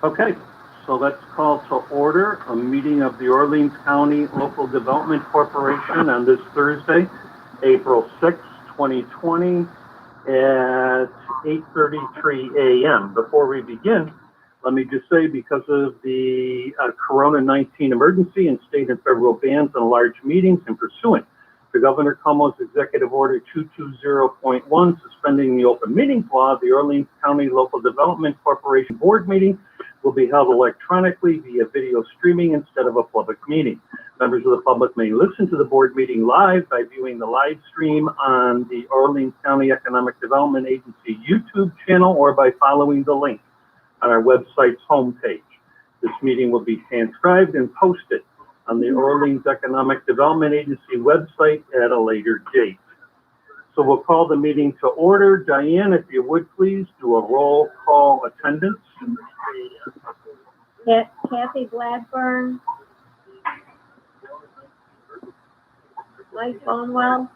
Okay, so let's call to order a meeting of the Orleans County Local Development Corporation on this Thursday, April 6, 2020 at 8:33 a.m. Before we begin, let me just say, because of the Corona-19 emergency and state and federal bans on large meetings and pursuant to Governor Cuomo's Executive Order 220.1 suspending the open meetings law, the Orleans County Local Development Corporation Board meeting will be held electronically via video streaming instead of a public meeting. Members of the public may listen to the board meeting live by viewing the live stream on the Orleans County Economic Development Agency YouTube channel or by following the link on our website's homepage. This meeting will be transcribed and posted on the Orleans Economic Development Agency website at a later date. So we'll call the meeting to order. Diane, if you would please do a roll call attendance. Kathy Bladburn, Mike Bonewell,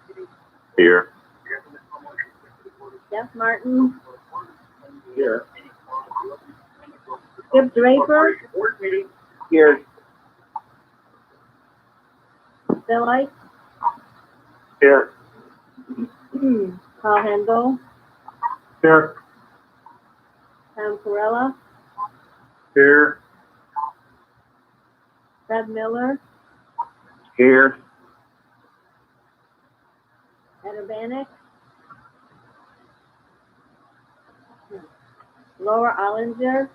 Here. Jeff Martin, Here. Skip Draper, Here. Bill Ike, Here. Paul Hendel, Here. Tom Corella, Here. Fred Miller, Here. Ed Urbanek, Laura Ollinger,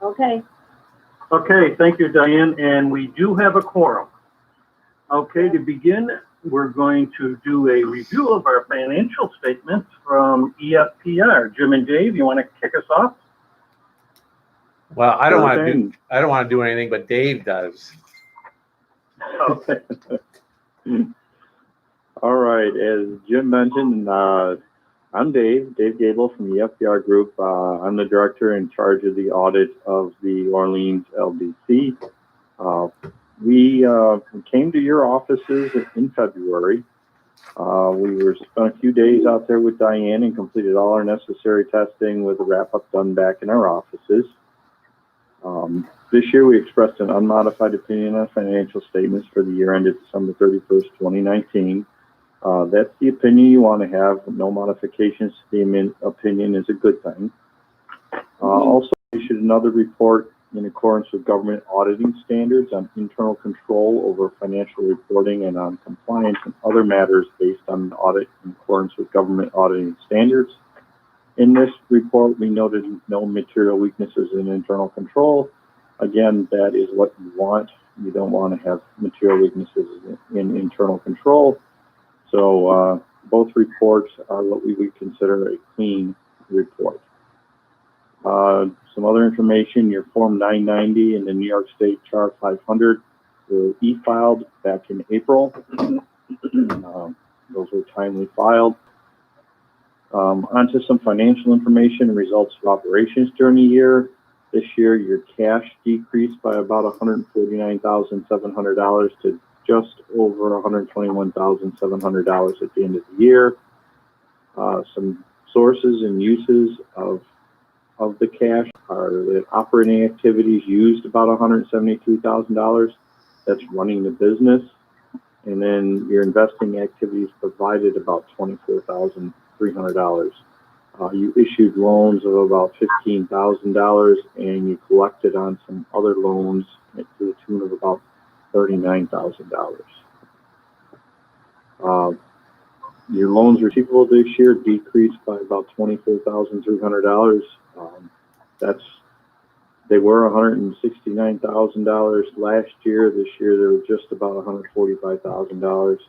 okay. Okay, thank you, Diane. And we do have a quorum. Okay, to begin, we're going to do a review of our financial statements from EFPR. Jim and Dave, you want to kick us off? Well, I don't want to do anything, but Dave does. Okay. All right, as Jim mentioned, I'm Dave Gable from the FBR Group. I'm the director in charge of the audit of the Orleans LDC. We came to your offices in February. We spent a few days out there with Diane and completed all our necessary testing with a wrap-up done back in our offices. This year, we expressed an unmodified opinion on financial statements for the year ended December 31st, 2019. That's the opinion you want to have. No modifications to the opinion is a good thing. Also, we issued another report in accordance with government auditing standards on internal control over financial reporting and on compliance and other matters based on an audit in accordance with government auditing standards. In this report, we noted no material weaknesses in internal control. Again, that is what you want. You don't want to have material weaknesses in internal control. So both reports are what we would consider a clean report. Some other information, your Form 990 and the New York State Char 500 were e-filed back in April. Those were timely filed. Onto some financial information and results of operations during the year. This year, your cash decreased by about $149,700 to just over $121,700 at the end of the year. Some sources and uses of the cash are the operating activities used about $173,000. That's running the business. And then your investing activities provided about $24,300. You issued loans of about $15,000 and you collected on some other loans to the tune of about $39,000. Your loans receivable this year decreased by about $24,300. They were $169,000 last year. This year they were just about $145,000.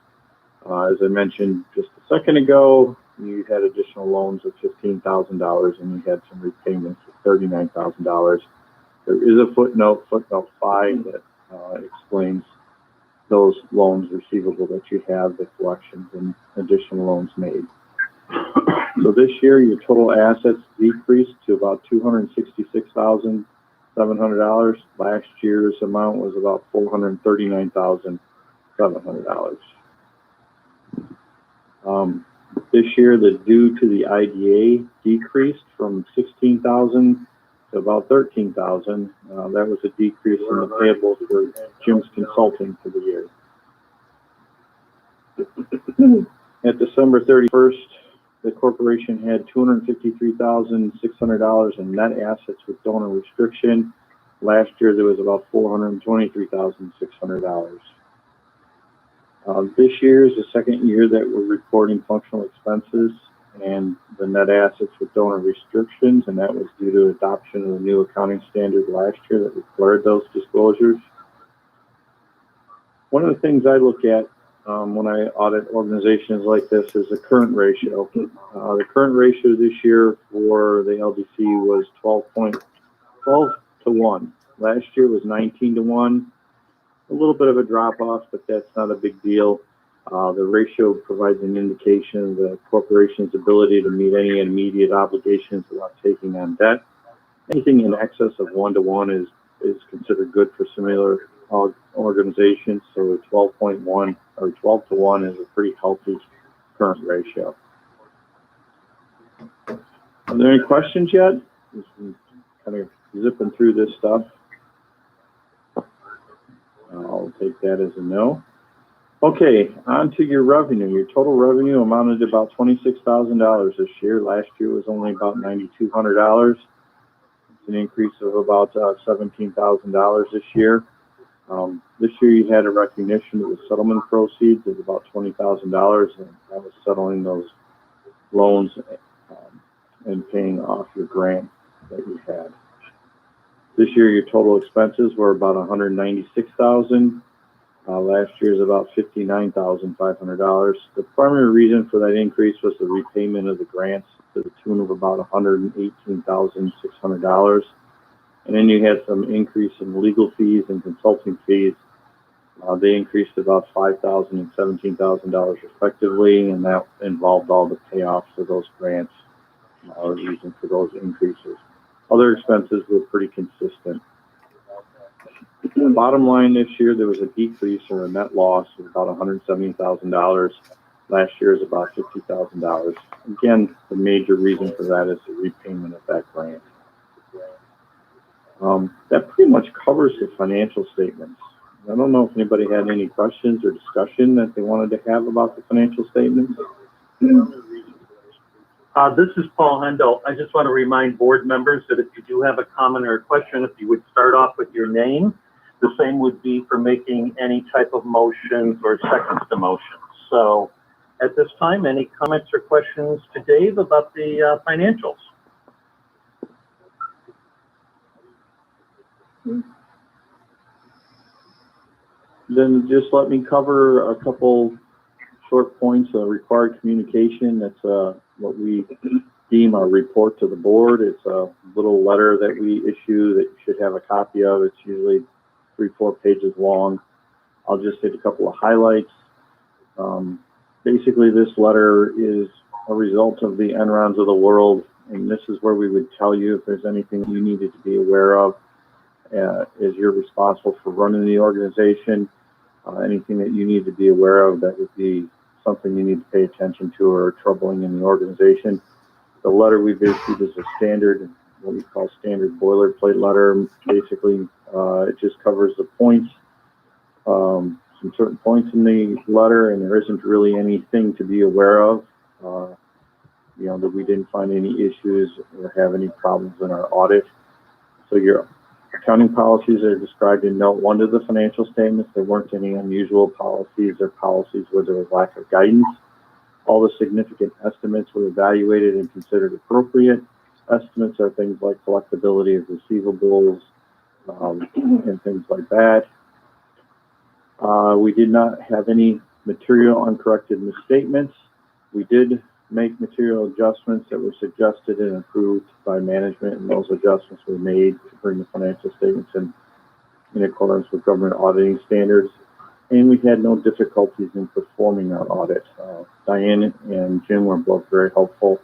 As I mentioned just a second ago, you had additional loans of $15,000 and you had some repayments of $39,000. There is a footnote 5, that explains those loans receivable that you have, the collections and additional loans made. So this year, your total assets decreased to about $266,700. Last year's amount was about $439,700. This year, the due to the IDA decreased from 16,000 to about 13,000. That was a decrease in the payables for Jim's consulting for the year. At December 31st, the corporation had $253,600 in net assets with donor restriction. Last year, there was about $423,600. This year is the second year that we're reporting functional expenses and the net assets with donor restrictions, and that was due to adoption of the new accounting standard last year that required those disclosures. One of the things I look at when I audit organizations like this is the current ratio. The current ratio this year for the LDC was 12 to 1. Last year was 19 to 1. A little bit of a drop off, but that's not a big deal. The ratio provides an indication of the corporation's ability to meet any immediate obligations without taking on debt. Anything in excess of 1 to 1 is considered good for similar organizations. So 12.1 or 12 to 1 is a pretty healthy current ratio. Are there any questions yet? Just kind of zipping through this stuff. I'll take that as a no. Okay, on to your revenue. Your total revenue amounted to about $26,000 this year. Last year was only about $9,200. It's an increase of about $17,000 this year. This year you had a recognition of the settlement proceeds of about $20,000, and that was settling those loans and paying off your grant that you had. This year your total expenses were about $196,000. Last year's about $59,500. The primary reason for that increase was the repayment of the grants to the tune of about $118,600. And then you had some increase in legal fees and consulting fees. They increased about $5,000 and $17,000 respectively, and that involved all the payoffs of those grants, the reason for those increases. Other expenses were pretty consistent. Bottom line this year, there was a decrease or a net loss of about $170,000. Last year is about $50,000. Again, the major reason for that is the repayment of that grant. That pretty much covers the financial statements. I don't know if anybody had any questions or discussion that they wanted to have about the financial statements. This is Paul Hendel. I just want to remind board members that if you do have a comment or a question, if you would start off with your name. The same would be for making any type of motions or seconds to motions. So at this time, any comments or questions to Dave about the financials? Then just let me cover a couple short points of required communication. That's what we deem our report to the board. It's a little letter that we issue that you should have a copy of. It's usually 3-4 pages long. I'll just hit a couple of highlights. Basically, this letter is a result of the Enrons of the world, and this is where we would tell you if there's anything you needed to be aware of as you're responsible for running the organization. Anything that you need to be aware of that would be something you need to pay attention to or troubling in the organization. The letter we've issued is a standard, what we call standard boilerplate letter. Basically, it just covers the points, some certain points in the letter, and there isn't really anything to be aware of. That we didn't find any issues or have any problems in our audit. So your accounting policies are described in note 1 to the financial statements. There weren't any unusual policies or policies where there was lack of guidance. All the significant estimates were evaluated and considered appropriate. Estimates are things like collectability of receivables and things like that. We did not have any material uncorrected misstatements. We did make material adjustments that were suggested and approved by management, and those adjustments were made to bring the financial statements in accordance with government auditing standards. And we had no difficulties in performing our audit. Diane and Jim were both very helpful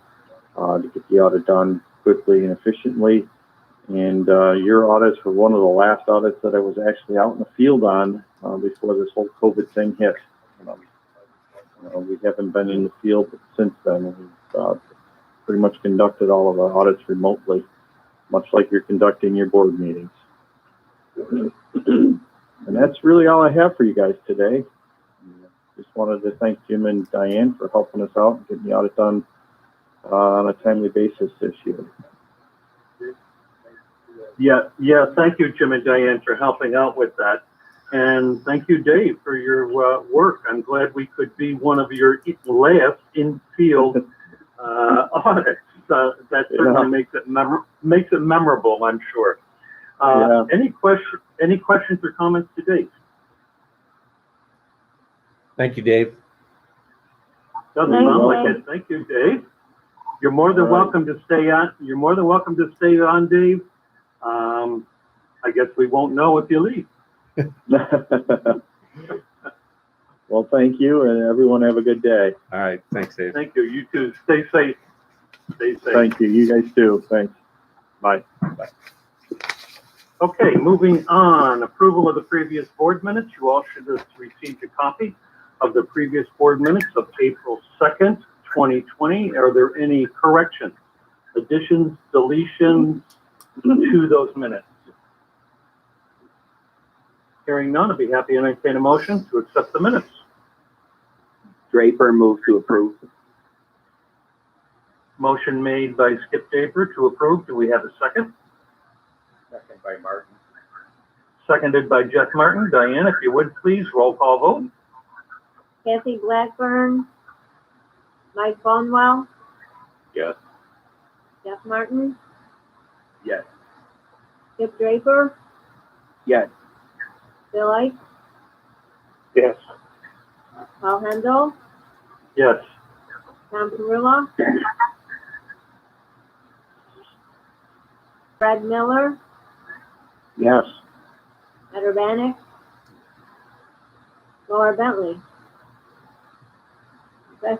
to get the audit done quickly and efficiently. And your audits were one of the last audits that I was actually out in the field on before this whole COVID thing hit. We haven't been in the field since then. We've pretty much conducted all of our audits remotely, much like you're conducting your board meetings. And that's really all I have for you guys today. Just wanted to thank Jim and Diane for helping us out and getting the audit done on a timely basis this year. Yeah, thank you, Jim and Diane, for helping out with that. And thank you, Dave, for your work. I'm glad we could be one of your last in-field audits. That certainly makes it memorable, I'm sure. Any questions or comments to Dave? Thank you, Dave. Doesn't sound like it. Thank you, Dave. You're more than welcome to stay on. You're more than welcome to stay on, Dave. I guess we won't know if you leave. Well, thank you, and everyone have a good day. All right. Thanks, Dave. Thank you. You too. Stay safe. Stay safe. Thank you. You guys too. Thanks. Bye. Bye. Okay, moving on. Approval of the previous board minutes. You all should have received a copy of the previous board minutes of April 2nd, 2020. Are there any corrections, additions, deletions to those minutes? Hearing none, I'd be happy to entertain a motion to accept the minutes. Draper, move to approve. Motion made by Skip Draper to approve. Do we have a second? Second by Martin. Seconded by Jeff Martin. Diane, if you would please, roll call vote. Kathy Blackburn, Mike Bonwell, Yes. Jeff Martin, Yes. Skip Draper, Yes. Bill Ike, Yes. Paul Hendel, Yes. Tom Perula, Fred Miller, Yes. Ed Urbanek, Laura Bentley. Okay.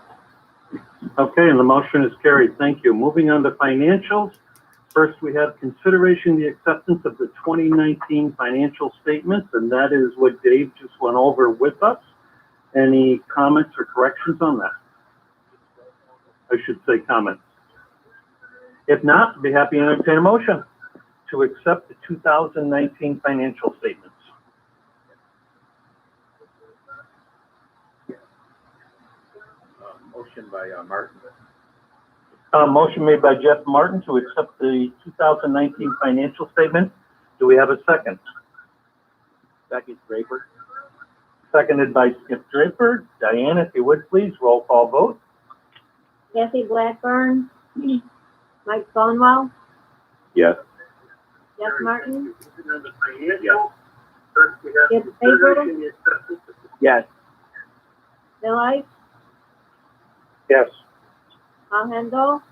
Okay, and the motion is carried. Thank you. Moving on to financials. First, we have consideration the acceptance of the 2019 financial statements, and that is what Dave just went over with us. Any comments or corrections on that? I should say comments. If not, I'd be happy to entertain a motion to accept the 2019 financial statements. Motion by Martin. Motion made by Jeff Martin to accept the 2019 financial statement. Do we have a second? Second, Draper. Seconded by Skip Draper. Diane, if you would please, roll call vote. Kathy Blackburn, Mike Bonwell, Yes. Jeff Martin, Yes. Skip Draper, Yes. Bill Ike, Yes. Paul Hendel,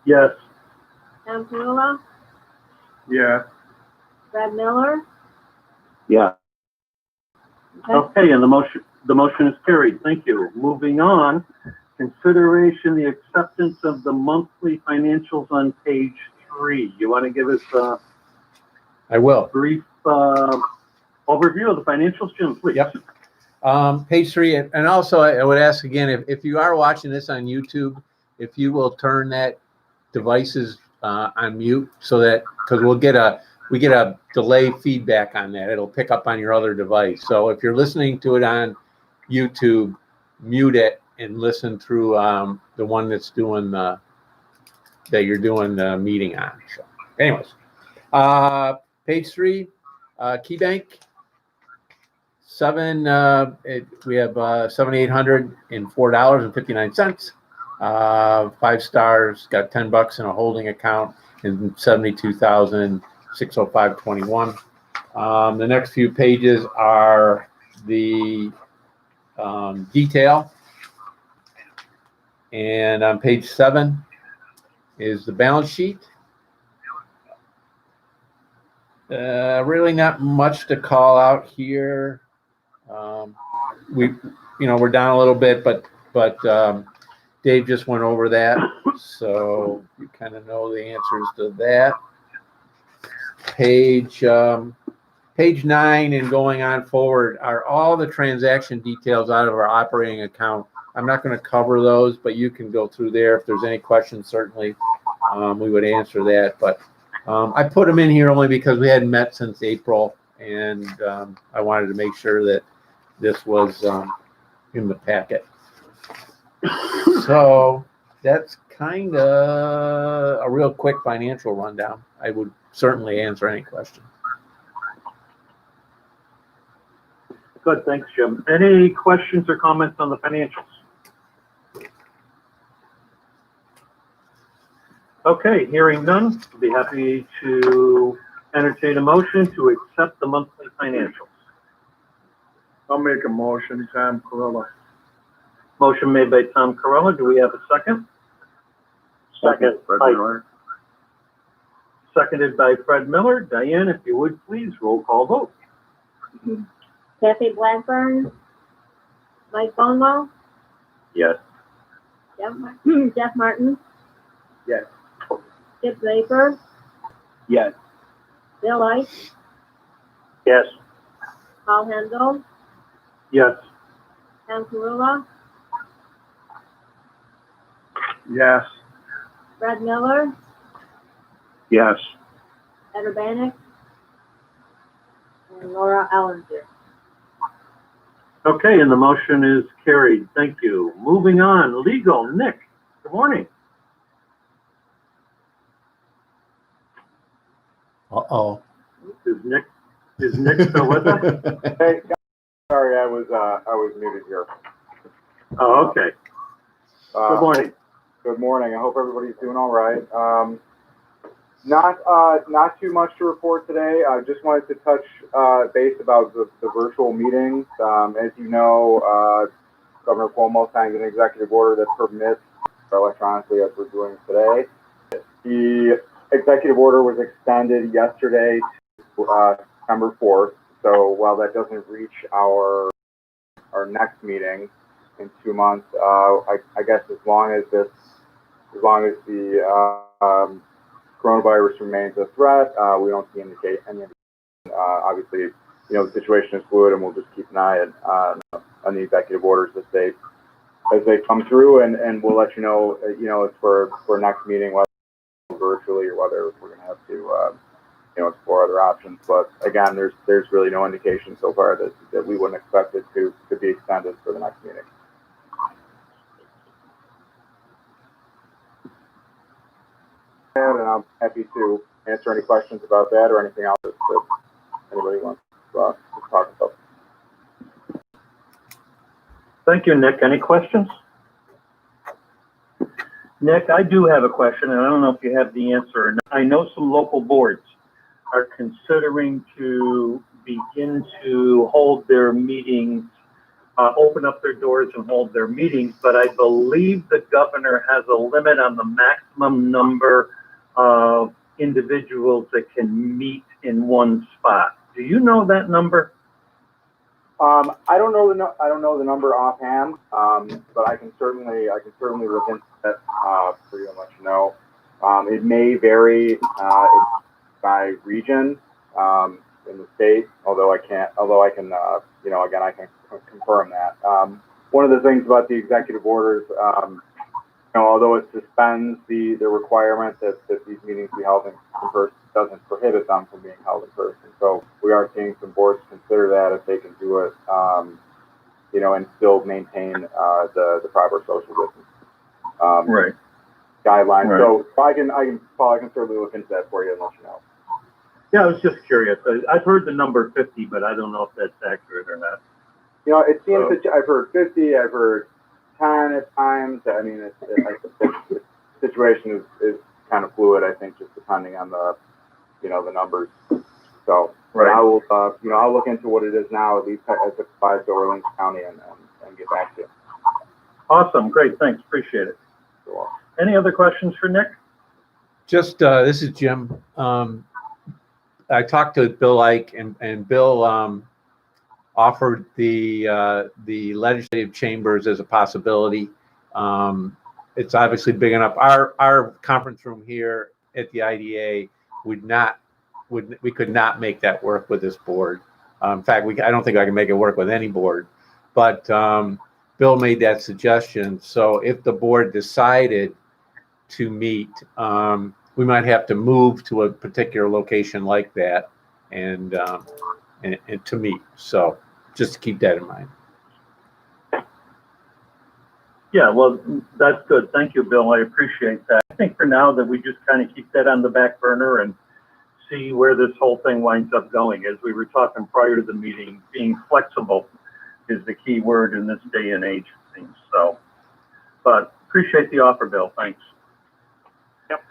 Yes. Tom Perula, Yeah. Fred Miller. Yeah. Okay, and the motion is carried. Thank you. Moving on, consideration the acceptance of the monthly financials on page 3. You want to give us a I will. brief overview of the financials, Jim, please? Yep. Page 3, and also I would ask again, if you are watching this on YouTube, if you will turn that devices on mute, so that, because we get a delay feedback on that. It'll pick up on your other device. So if you're listening to it on YouTube, mute it and listen through the one that's doing that you're doing the meeting on. So, anyways, page 3, KeyBank. We have $7,804.59. 5 stars, got $10 in a holding account and 72,605.21. The next few pages are the detail, and on page 7 is the balance sheet. Really not much to call out here. We're down a little bit, but Dave just went over that, so you kind of know the answers to that. Page 9 and going on forward are all the transaction details out of our operating account I'm not going to cover those, but you can go through there. If there's any questions, certainly we would answer that. But I put them in here only because we hadn't met since April, and I wanted to make sure that this was in the packet. So that's kind of a real quick financial rundown. I would certainly answer any question. Good, thanks, Jim. Any questions or comments on the financials? Okay, hearing none, I'll be happy to entertain a motion to accept the monthly financials. I'll make a motion, Tom Corella. Motion made by Tom Corella. Do we have a second? Second, Fred Mike. Miller. Seconded by Fred Miller. Diane, if you would please, roll call vote. Kathy Blackburn, Mike Bonewell, Yes. Jeff Martin, Yes. Skip Draper, Yes. Bill Ice, Yes. Paul Handel, Yes. Tom Corella, Yes. Fred Miller, Yes. Ed Urbanek, and Laura Allenser. Okay, and the motion is carried. Thank you. Moving on, legal. Nick, good morning. Uh-oh. Is Nick still with us? Hey, sorry, I was muted here. Oh, okay. Good morning. Good morning. I hope everybody's doing all right. Not too much to report today. I just wanted to touch base about the virtual meetings. As you know, Governor Cuomo signed an executive order that permits electronically as we're doing today. The executive order was extended yesterday to September 4th. So while that doesn't reach our next meeting in 2 months, I guess as long as the coronavirus remains a threat, we don't see any indication. Obviously, the situation is fluid, and we'll just keep an eye on the executive orders as they come through, and we'll let you know. For next meeting, whether virtually or whether we're going to have to explore other options. But again, there's really no indication so far that we wouldn't expect it to be extended for the next meeting. And I'm happy to answer any questions about that or anything else that anybody wants to talk about. Thank you, Nick. Any questions? Nick, I do have a question, and I don't know if you have the answer or not. I know some local boards are considering to begin to hold their meetings, open up their doors and hold their meetings, but I believe the governor has a limit on the maximum number of individuals that can meet in one spot. Do you know that number? I don't know the number offhand, but I can certainly look into that for you and let you know. It may vary by region in the state, although I can again I can confirm that. One of the things about the executive orders, although it suspends the requirement that these meetings be held in person, doesn't prohibit them from being held in person. So we are seeing some boards consider that if they can do it, and still maintain the proper social distance Right. guidelines. Right. So I can certainly look into that for you and let you know. Yeah, I was just curious. I've heard the number 50, but I don't know if that's accurate or not. It seems that I've heard 50, I've heard 10 at times. I mean, the situation is kind of fluid, I think, just depending on the numbers. So Right. I will, I'll look into what it is now, at least as it applies to Orleans County, and get back to you. Awesome. Great. Thanks. Appreciate it. So, Any other questions for Nick? Just, this is Jim. I talked to Bill Ike, and Bill offered the legislative chambers as a possibility. It's obviously big enough. Our conference room here at the IDA we could not make that work with this board. In fact, I don't think I can make it work with any board. But Bill made that suggestion. So if the board decided to meet, we might have to move to a particular location like that and to meet. So just to keep that in mind. Yeah, well, that's good. Thank you, Bill. I appreciate that. I think for now that we just kind of keep that on the back burner and see where this whole thing winds up going. As we were talking prior to the meeting, being flexible is the key word in this day and age of things. So, but appreciate the offer, Bill. Thanks. Yep.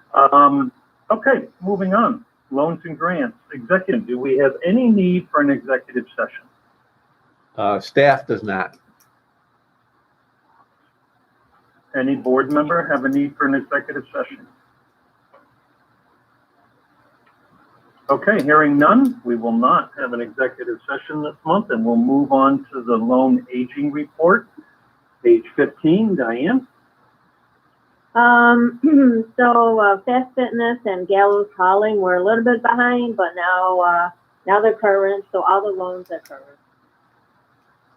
Okay, moving on. Loans and grants. Executive, do we have any need for an executive session? Staff does not. Any board member have a need for an executive session? Okay, hearing none, we will not have an executive session this month, and we'll move on to the loan aging report. Page 15, Diane. So Fast Fitness and Gallows Hauling were a little bit behind, but now they're current, so all the loans are current.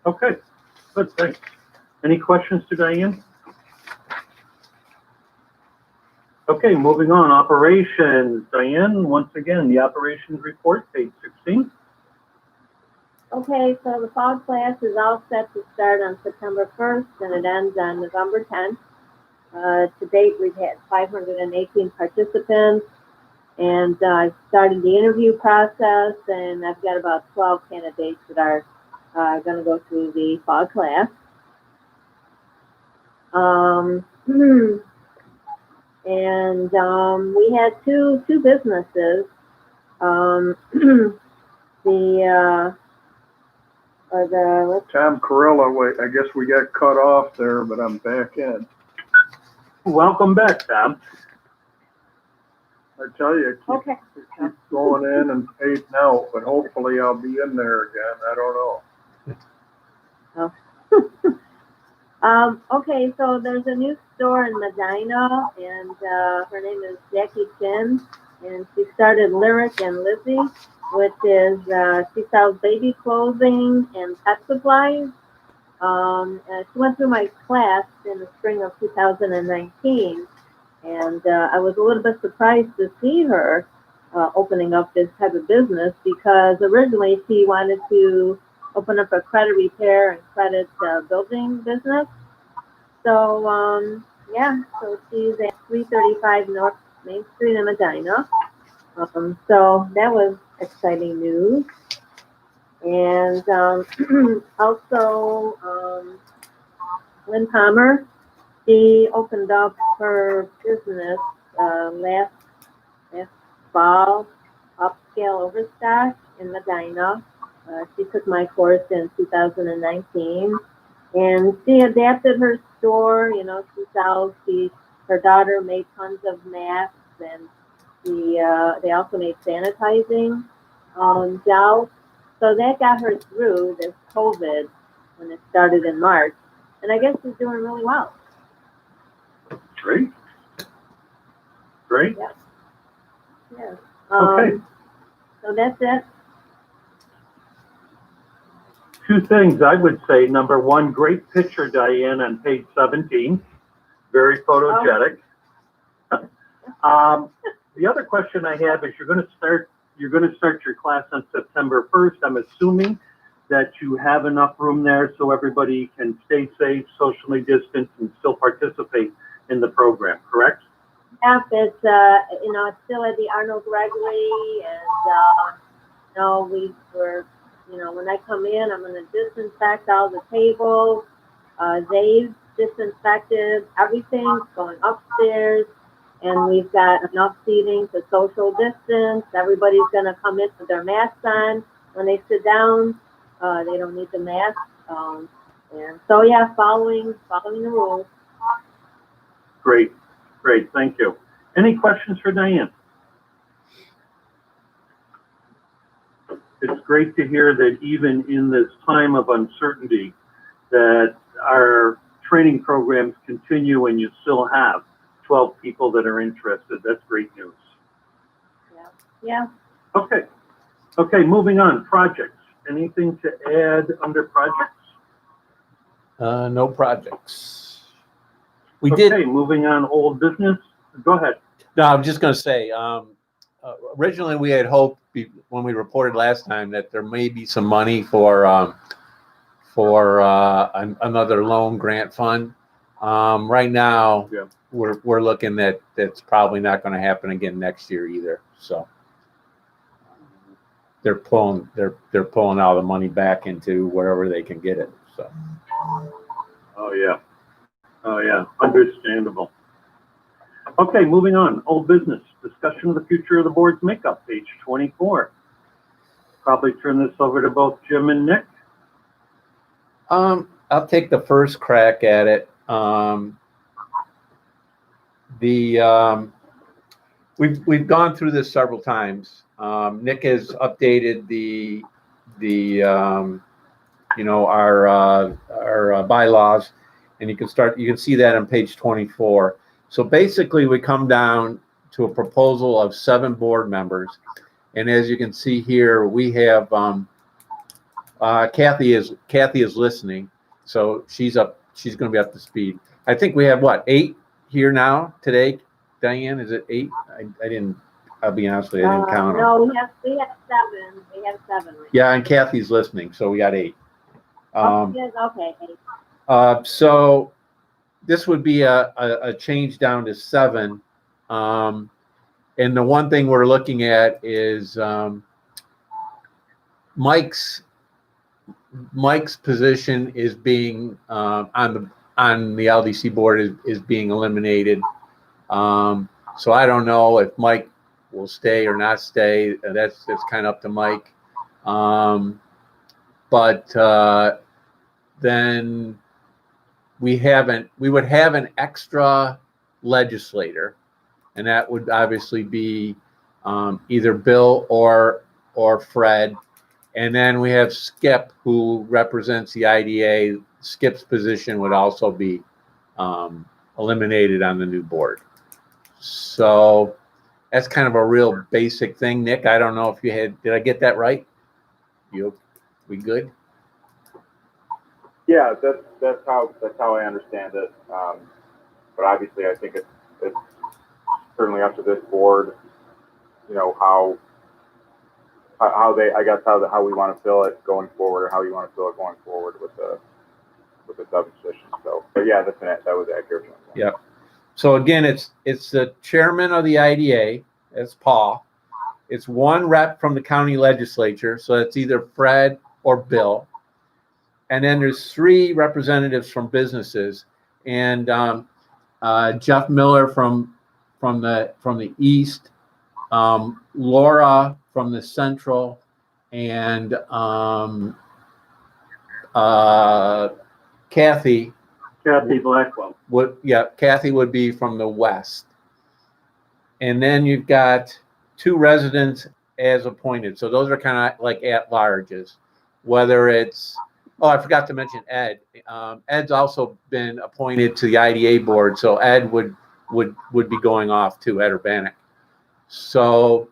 Okay, good, thanks. Any questions to Diane? Okay, moving on, operations. Diane, once again, the operations report, page 16. Okay, so the fall class is all set to start on September 1st, and it ends on November 10th. To date, we've had 518 participants, and I've started the interview process, and I've got about 12 candidates that are going to go through the fall class. And we had two businesses. Tom Corella, wait, I guess we got cut off there, but I'm back in. Welcome back, Tom. I tell you, Okay. keep going in and fading out, but hopefully I'll be in there again. I don't know. Okay, so there's a new store in Medina, and her name is Jackie Chin, and she started Lyric and Lizzie, which is she sells baby clothing and pet supplies. She went through my class in the spring of 2019, and I was a little bit surprised to see her opening up this type of business, because originally she wanted to open up a credit repair and credit building business. So, yeah, so she's at 335 North Main Street in Medina. So that was exciting news. And also, Lynn Palmer, she opened up her business last fall, Upscale Overstock in Medina. She took my course in 2019, and she adapted her store. You know, her daughter made tons of masks, and they also made sanitizing gels. So that got her through this COVID when it started in March, and I guess she's doing really well. Great. Great. Yeah. Okay. So that's it. Two things I would say. Number one, great picture, Diane, on page 17. Very photogenic. The other question I have is you're going to start your class on September 1st. I'm assuming that you have enough room there so everybody can stay safe, socially distanced, and still participate in the program, correct? Yep, it's it's still at the Arnold Gregory, and we were, when I come in, I'm going to disinfect all the tables. They've disinfected everything going upstairs, and we've got enough seating to social distance. Everybody's going to come in with their masks on. When they sit down, they don't need the mask. And so, yeah, following the rules. Great, thank you. Any questions for Diane? It's great to hear that even in this time of uncertainty, that our training programs continue and you still have 12 people that are interested. That's great news. Yeah. Okay, moving on. Projects. Anything to add under projects? No projects. We Okay, did, moving on, old business. Go ahead. no, I'm just gonna say, originally we had hoped, when we reported last time, that there may be some money for another loan grant fund. Right now, Yeah. we're looking at, that's probably not gonna happen again next year either, so. They're pulling all the money back into wherever they can get it, so. Oh, yeah. Oh, yeah. Understandable. Okay, moving on. Old business. Discussion of the future of the board's makeup, page 24. Probably turn this over to both Jim and Nick. I'll take the first crack at it. We've gone through this several times. Nick has updated our bylaws, and you can see that on page 24. So basically, we come down to a proposal of 7 board members, and as you can see here, we have Kathy is listening, so she's going to be up to speed. I think we have 8 here now today. Diane, is it 8? I didn't. I'll be honest with you, I didn't count them. No, we have 7. We have 7 right Yeah, and Kathy's listening, so we got 8. yes, okay. 8. So this would be a change down to 7. And the one thing we're looking at is Mike's position is being on the LDC board is being eliminated. So I don't know if Mike will stay or not stay. That's kind of up to Mike. But then we would have an extra legislator, and that would obviously be either Bill or Fred. And then we have Skip, who represents the IDA. Skip's position would also be eliminated on the new board. So that's kind of a real basic thing. Nick, I don't know if did I get that right? We good? Yeah, that's how I understand it. But obviously, I think it's certainly up to this board. You know how how we want to fill it going forward, or how you want to fill it going forward with the sub position. So, but yeah, that was accurate. Yep. So again, it's the chairman of the IDA, that's Paul. It's 1 rep from the county legislature, so it's either Fred or Bill. And then there's 3 representatives from businesses, and Jeff Miller from the east, Laura from the central, and Kathy Blackwell. Kathy would be from the west. And then you've got 2 residents as appointed. So those are kind of like at-larges. Whether it's, I forgot to mention Ed. Ed's also been appointed to the IDA board, so Ed would be going off too, Ed Urbanek. So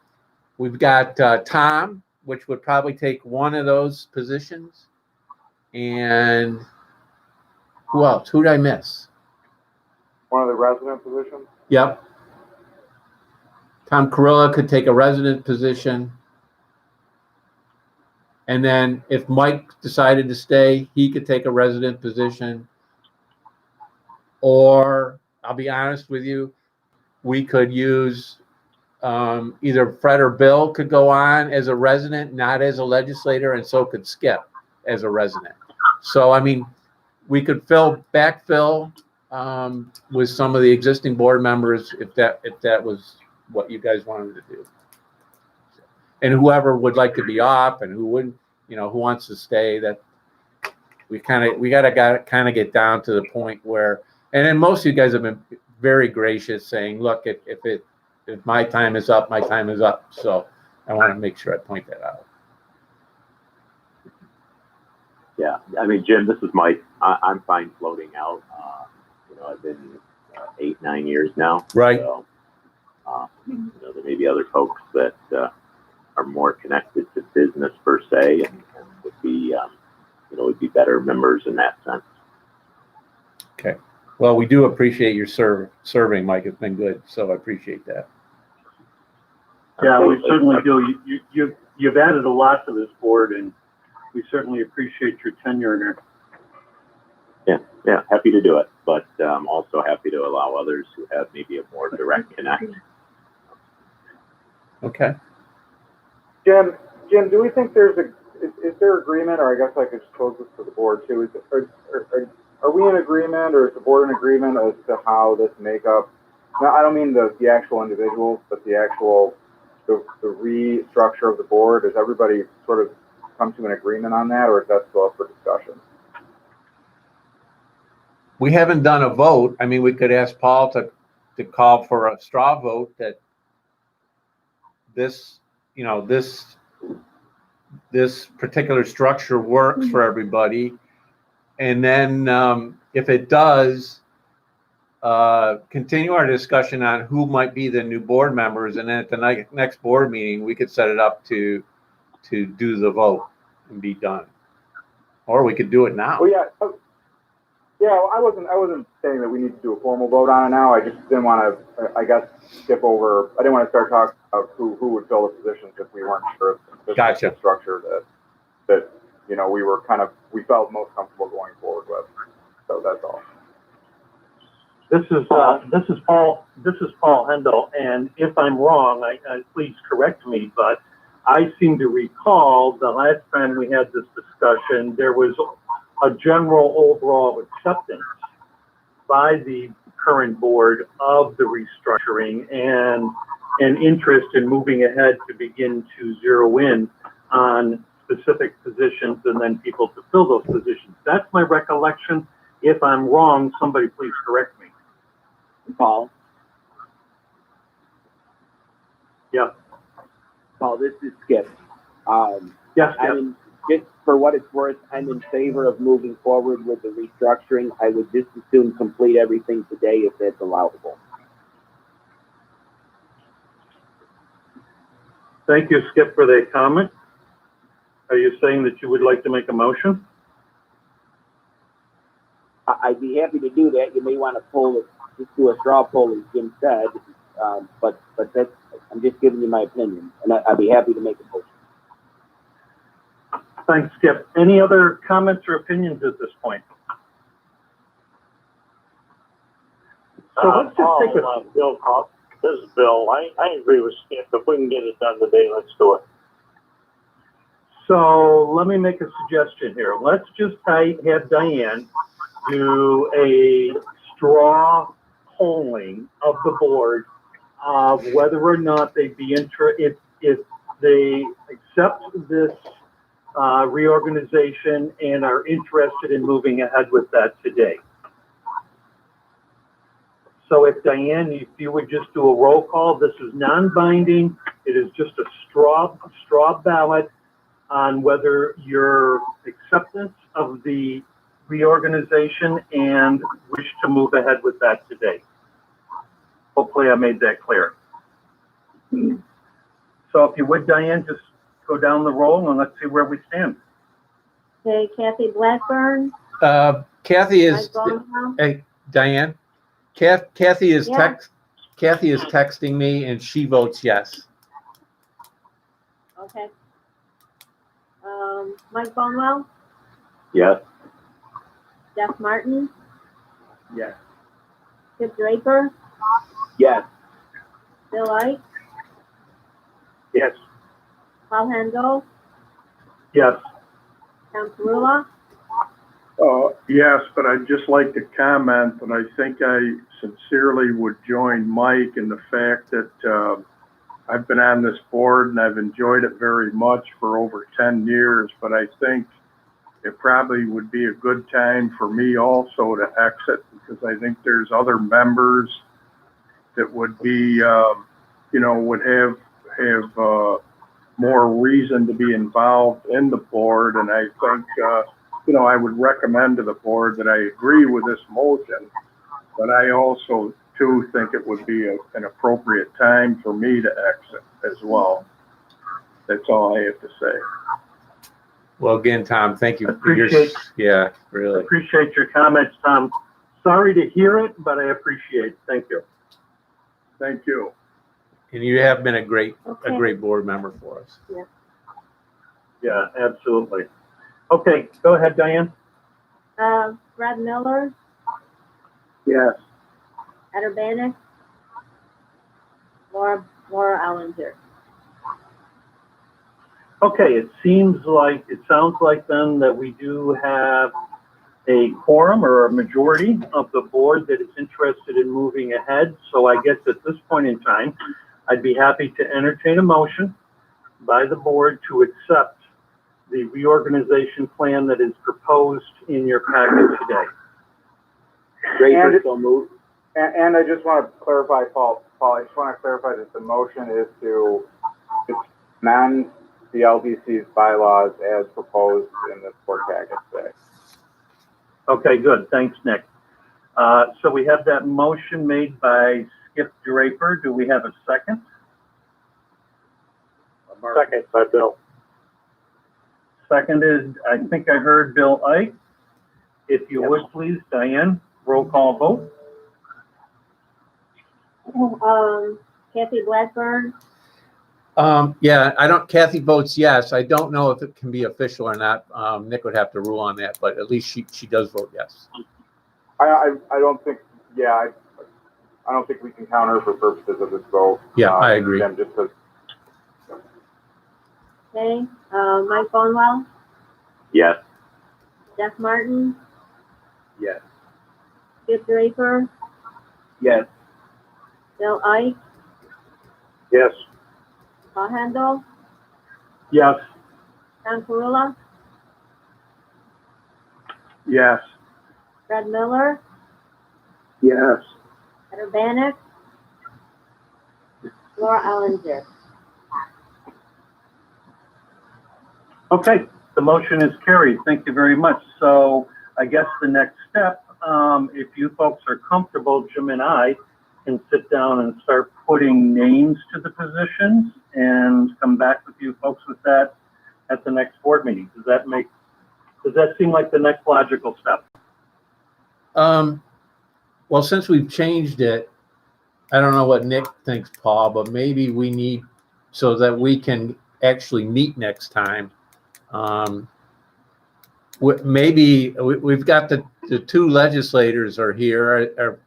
we've got Tom, which would probably take one of those positions. And who else? Who did I miss? One of the resident positions. Yep. Tom Carilla could take a resident position. And then if Mike decided to stay, he could take a resident position. Or, I'll be honest with you, we could use either Fred or Bill could go on as a resident, not as a legislator, and so could Skip as a resident. So, I mean, we could backfill with some of the existing board members if that was what you guys wanted to do. And whoever would like to be off and who wouldn't, who wants to stay, that we gotta kind of get down to the point where, and then most of you guys have been very gracious saying, look, if my time is up, my time is up. So I want to make sure I point that out. Yeah, I mean, Jim, this is Mike. I'm fine floating out. I've been 8-9 years now. Right. So, there may be other folks that are more connected to business per se, and would be, would be better members in that sense. Okay. Well, we do appreciate your serving, Mike. It's been good, so I appreciate that. Yeah, we certainly do. You've added a lot to this board, and we certainly appreciate your tenure in there. Yeah, happy to do it, but also happy to allow others who have maybe a more direct connect. Okay. Jim, do we think is there agreement, or I guess I could just pose this to the board too, are we in agreement, or is the board in agreement as to how this makeup, now I don't mean the actual individuals, but the actual, the restructure of the board, does everybody sort of come to an agreement on that, or is that still up for discussion? We haven't done a vote. I mean, we could ask Paul to call for a straw vote that this, you know, this particular structure works for everybody. And then if it does, continue our discussion on who might be the new board members. And then at the next board meeting, we could set it up to do the vote and be done. Or we could do it now. Well, yeah, I wasn't saying that we need to do a formal vote on it now. I just didn't want to, I guess, skip over. I didn't want to start talking about who would fill the positions if we weren't sure of the Gotcha. structure that you know we felt most comfortable going forward with. So that's all. This is Paul Hendel, and if I'm wrong, please correct me, but I seem to recall the last time we had this discussion, there was a general overall acceptance by the current board of the restructuring and an interest in moving ahead to begin to zero in on specific positions and then people to fill those positions. That's my recollection. If I'm wrong, somebody please correct me. Paul? Yeah. Paul, this is Skip. Yes, I mean, just for what it's worth, I'm in favor of moving forward with the restructuring. I would just as soon complete everything today if that's allowable. Thank you, Skip, for that comment. Are you saying that you would like to make a motion? I'd be happy to do that. You may want to pull it, just do a straw poll, as Jim said, but that's, I'm just giving you my opinion, and I'd be happy to make a motion. Thanks, Skip. Any other comments or opinions at this point? So let's just take a... Bill, this is Bill. I agree with Skip. If we can get it done today, let's do it. So let me make a suggestion here. Let's just have Diane do a straw polling of the board of whether or not they'd be if they accept this reorganization and are interested in moving ahead with that today. So if Diane, if you would just do a roll call, this is non-binding. It is just a straw ballot on whether your acceptance of the reorganization and wish to move ahead with that today. Hopefully I made that clear. So if you would, Diane, just go down the roll and let's see where we stand. Okay, Kathy Blackburn. Kathy is, Mike Baldwin. hey, Diane, Kathy is Yeah. Kathy is texting me and she votes yes. Okay. Mike Bonwell, Yes. Jeff Martin, Yes. Skip Draper, Yes. Bill Ike, Yes. Paul Hendel, Yes. Tom Perula. Yes, but I'd just like to comment that I think I sincerely would join Mike in the fact that I've been on this board and I've enjoyed it very much for over 10 years, but I think it probably would be a good time for me also to exit because I think there's other members that would be, would have more reason to be involved in the board. And I think, I would recommend to the board that I agree with this motion, but I also too think it would be an appropriate time for me to exit as well. That's all I have to say. Well, again, Tom, thank you. Appreciate- Yeah, really. Appreciate your comments, Tom. Sorry to hear it, but I appreciate it. Thank you. Thank you. And you have been a great Okay. board member for us. Yeah, absolutely. Okay, go ahead, Diane. Fred Miller, Yes. Eder Banick, Laura Allinger. Okay, it sounds like then that we do have a quorum or a majority of the board that is interested in moving ahead. So I guess at this point in time, I'd be happy to entertain a motion by the board to accept the reorganization plan that is proposed in your packet today. Draper, so moved. And I just want to clarify, Paul, I just want to clarify that the motion is to amend the LDC's bylaws as proposed in the board packet today. Okay, good. Thanks, Nick. So we have that motion made by Skip Draper. Do we have a second? Second by Bill. Seconded, I think I heard Bill Ike. If you would please, Diane, roll call vote. Kathy Blackburn, Yeah, Kathy votes yes. I don't know if it can be official or not. Nick would have to rule on that, but at least she does vote yes. I don't think, I don't think we can count her for purposes of this vote. Yeah, I agree. Jim, just because. okay, Mike Bonewell, Yes. Jeff Martin, Yes. Skip Draper, Yes. Bill Ike, Yes. Paul Handel, Yes. Tom Carula, Yes. Fred Miller, Yes. Eder Banick, Laura Allinger. Okay, the motion is carried. Thank you very much. So I guess the next step, if you folks are comfortable, Jim and I can sit down and start putting names to the positions and come back with you folks with that at the next board meeting. Does that seem like the next logical step? Well, since we've changed it, I don't know what Nick thinks, Paul, but maybe we need, so that we can actually meet next time. Maybe we've got the two legislators are here.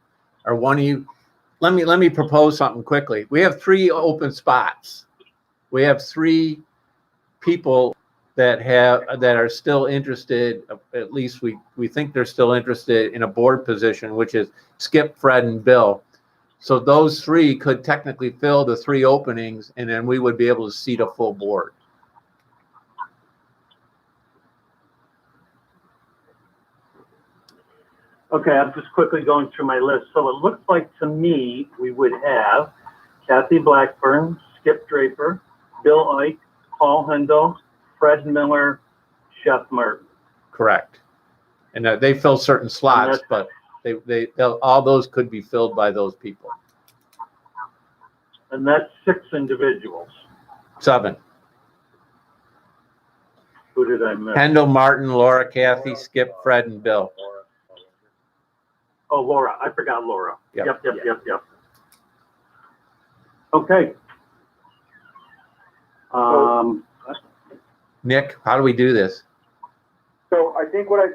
Are one of you? Let me propose something quickly. We have 3 open spots. We have 3 people that are still interested. At least we think they're still interested in a board position, which is Skip, Fred, and Bill. So those 3 could technically fill the 3 openings, and then we would be able to seat a full board. Okay, I'm just quickly going through my list. So it looks like to me, we would have Kathy Blackburn, Skip Draper, Bill Ike, Paul Handel, Fred Miller, Jeff Martin. Correct. And they fill certain slots, but they'll all those could be filled by those people. And that's 6 individuals. 7. Who did I miss? Handel, Martin, Laura, Kathy, Skip, Fred, and Bill. Oh, Laura. I forgot Laura. Yep. Yep. Okay. Nick, how do we do this? So I think what I'd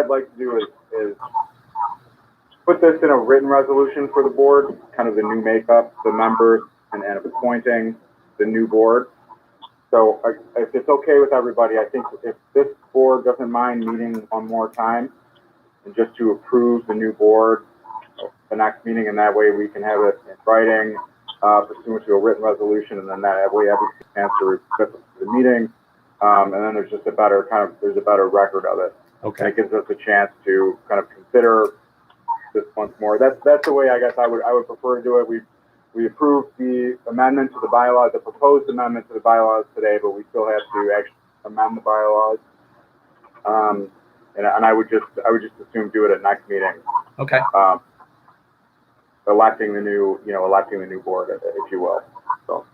like to do is put this in a written resolution for the board, kind of the new makeup, the members, and appointing the new board. So if it's okay with everybody, I think if this board doesn't mind meeting one more time and just to approve the new board the next meeting, and that way we can have it in writing, pursuant to a written resolution, and then that way everybody can answer the meeting. And then there's just a better record of it. Okay. And it gives us a chance to kind of consider this once more. That's the way I guess I would prefer to do it. We approved the amendment to the bylaws, the proposed amendment to the bylaws today, but we still have to actually amend the bylaws. And I would just assume do it at next meeting. Okay. Electing the new board, if you will. So.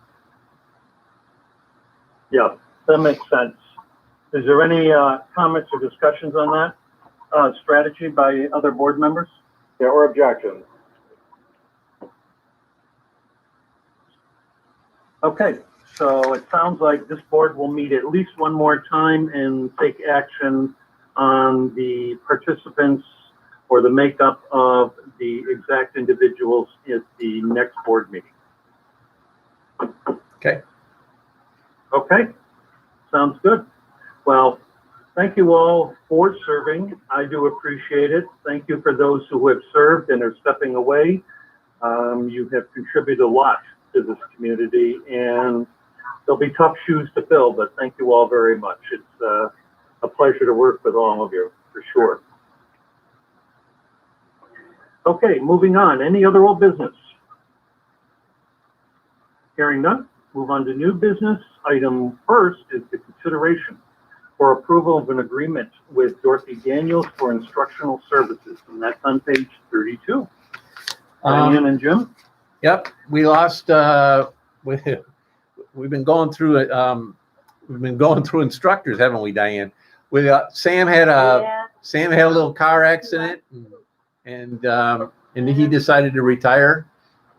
Yeah, that makes sense. Is there any comments or discussions on that? strategy by other board members? Yeah, or objections? Okay, so it sounds like this board will meet at least one more time and take action on the participants or the makeup of the exact individuals at the next board meeting. Okay. Okay, sounds good. Well, thank you all for serving. I do appreciate it. Thank you for those who have served and are stepping away. You have contributed a lot to this community, and there'll be tough shoes to fill, but thank you all very much. It's a pleasure to work with all of you, for sure. Okay, moving on. Any other old business? Hearing none, move on to new business. Item first is the consideration for approval of an agreement with Dorothy Daniels for instructional services, and that's on page 32. Diane and Jim? Yep, we lost, we've been going through it, we've been going through instructors, haven't we, Diane? Sam had a little car accident, and he decided to retire.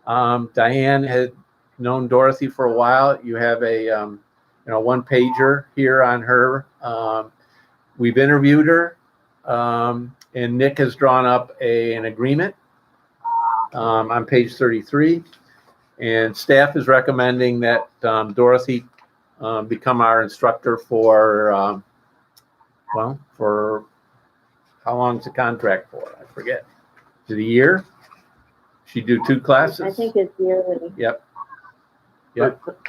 Diane had known Dorothy for a while. You have a one pager here on her. We've interviewed her, and Nick has drawn up an agreement on page 33, and staff is recommending that Dorothy become our instructor for for how long is the contract for? I forget. Is it a year? She do 2 classes? I think it's yearly. Yep.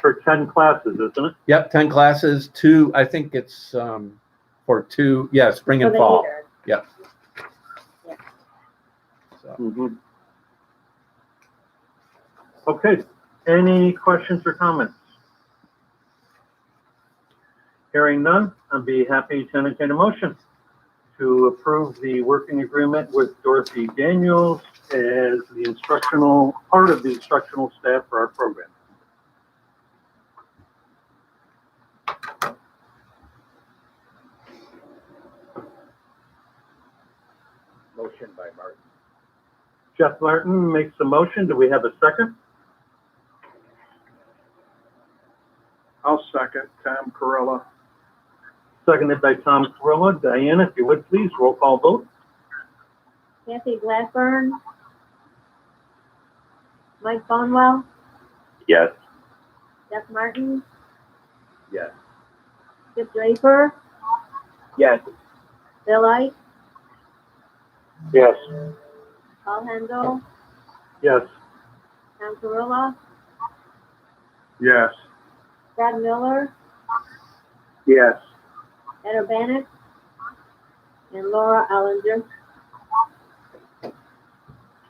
For 10 classes, isn't it? Yep, 10 classes, 2, I think it's for 2, yeah, spring and fall. Yep. Yeah. So. Okay, any questions or comments? Hearing none, I'd be happy to entertain a motion to approve the working agreement with Dorothy Daniels as the instructional, part of the instructional staff for our program. Motion by Martin. Jeff Martin makes a motion. Do we have a second? I'll second. Tom Corella. Seconded by Tom Corilla. Diane, if you would please, roll call vote. Kathy Blackburn. Mike Bonewell. Yes. Jeff Martin. Yes. Skip Draper. Yes. Bill Ike. Yes. Paul Handel. Yes. Tom Corilla. Yes. Brad Miller. Yes. Ed Urbanek. And Laura Allinger.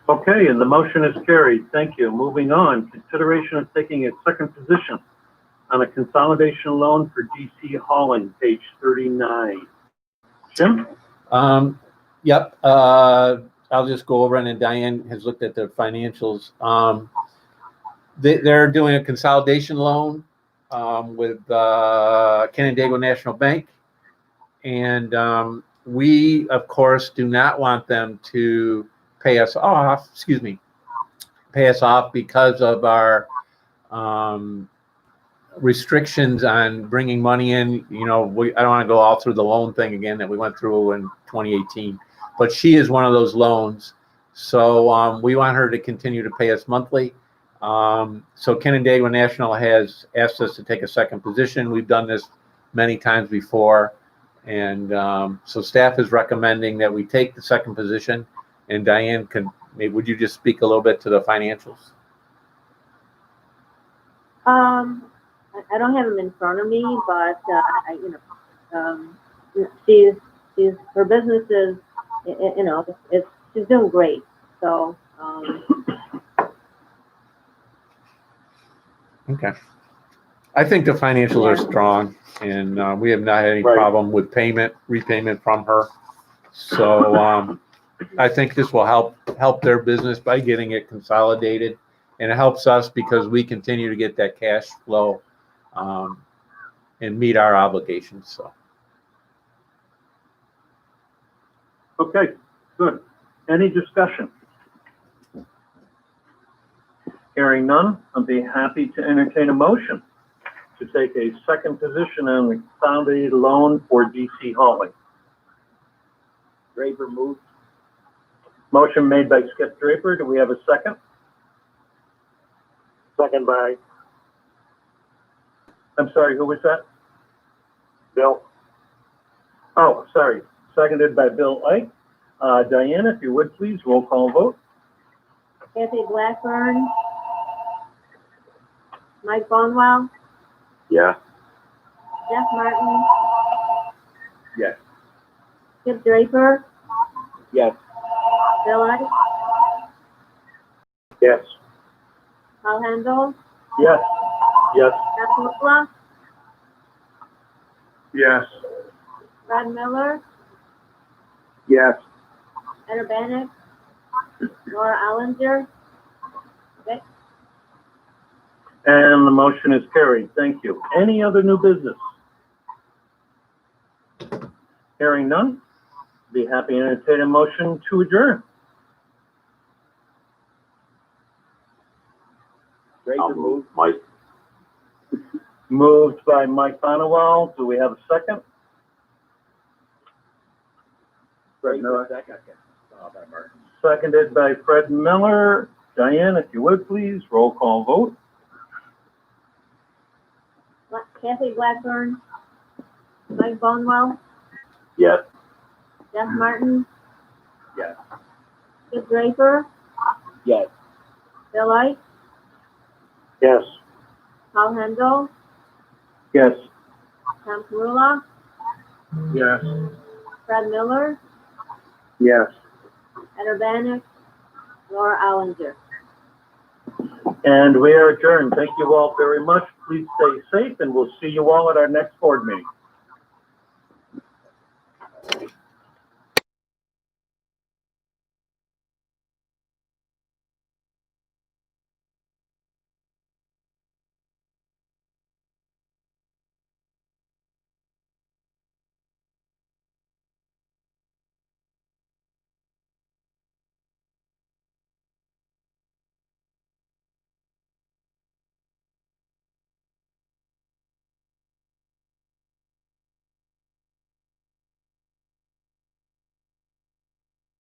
Okay, and the motion is carried. Thank you. Moving on, consideration of taking a second position on a consolidation loan for DC hauling, page 39. Jim? Yep. I'll just go over it, and Diane has looked at the financials. They're doing a consolidation loan with Canandaigua National Bank, and we, of course, do not want them to pay us off. Because of our restrictions on bringing money in. I don't want to go all through the loan thing again that we went through in 2018. But she is one of those loans, so we want her to continue to pay us monthly. So Canandaigua National has asked us to take a second position. We've done this many times before, and so staff is recommending that we take the second position. And Diane, would you just speak a little bit to the financials? I don't have them in front of me, but her business is, she's doing great. So. Okay. I think the financials are strong, and we have not had any problem with repayment from her. So I think this will help their business by getting it consolidated, and it helps us because we continue to get that cash flow and meet our obligations. So. Okay, good. Any discussion? Hearing none, I'd be happy to entertain a motion to take a second position on the consolidated loan for DC hauling. Draper moved. Motion made by Skip Draper. Do we have a second? Second by I'm sorry, who was that? Bill. Oh, sorry. Seconded by Bill Ike. Diana, if you would please, roll call vote. Kathy Blackburn, Mike Bonewell, Yeah. Jeff Martin, Yes. Skip Draper, Yes. Bill Ike, Yes. Paul Handel, Yes. Yes. Jeff Mutla, Yes. Fred Miller, Yes. Ed Urbanek, Laura Allinger. Okay, And the motion is carried. Thank you. Any other new business? Hearing none, be happy to entertain a motion to adjourn. Draper I'll moved. move. Mike. Moved by Mike Bonewell. Do we have a second? Draper second. Seconded by Fred Miller. Diane, if you would please, roll call vote. Kathy Blackburn, Mike Bonewell, Yes. Jeff Martin. Yes. Skip Draper, Yes. Bill Ike, Yes. Paul Handel, Yes. Tom Perula, Yes. Fred Miller, Yes. Ed Urbanek, Laura Allinger. And we are adjourned. Thank you all very much. Please stay safe, and we'll see you all at our next board meeting.